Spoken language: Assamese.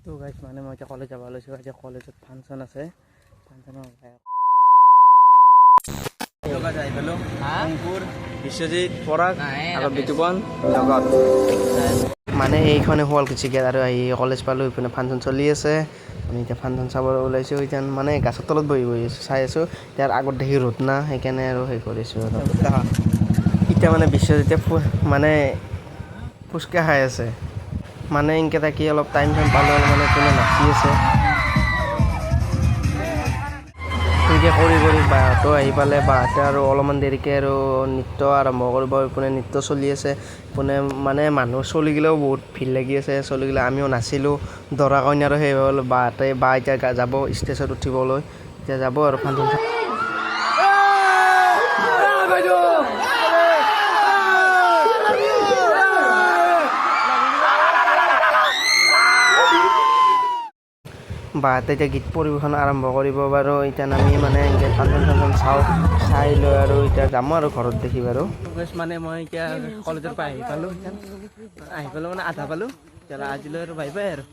তো গাইজ মানে মই এতিয়া কলেজ যাব লৈছোঁ। আজি কলেজত ফাংচন আছে। ফাংচনৰ আহি পালোঁ অংকুৰ, বিশ্বজিৎ, পৰাগ আৰু বিতুপন লগত মানে এইখনে শুৱালকুছি গেট আৰু আহি কলেজ পালোঁ। এইপিনে ফাংচন চলি আছে। আমি এতিয়া ফাংচন চাবলৈ ওলাইছোঁ। এতিয়া মানে গাছৰ তলত বহি আছোঁ, চাই আছোঁ। ইয়াৰ আগত দেখি ৰ'দ না, সেইকাৰণে আৰু সেই কৰিছোঁ আৰু এতিয়া মানে বিশ্বজিতে মানে ফুচকা খাই আছে। মানে এনেকৈ থাকি অলপ টাইম পালোঁ মানে কোনে নাচি আছে এনেকৈ কৰি বাহঁতো আহি পালে। বাহঁতে আৰু অলপমান দেৰিকৈ আৰু নৃত্য আৰম্ভ কৰিব। এইপিনে নৃত্য চলি আছে। এইপিনে মানে মানুহ চলিগিলেও বহুত ভিৰ লাগি আছে। চলিগিলা আমিও নাছিলোঁ। দৰা কইনাৰো সেই হ'ল। বা এতিয়া যাব ষ্টেজত উঠিবলৈ। এতিয়া যাব আৰু ফাংচন বাহঁতে এতিয়া গীত পৰিৱেশন আৰম্ভ কৰিব বাৰু। এতিয়া আমি মানে এনেকৈ ফাংচন চাই লৈ আৰু এতিয়া যাম আৰু ঘৰত দেখি বাৰু। মানে মই এতিয়া কলেজৰ পৰা আহি পালোঁ মানে আধা পালোঁ। এতিয়া আজিলৈ আৰু বাই বাই আৰু।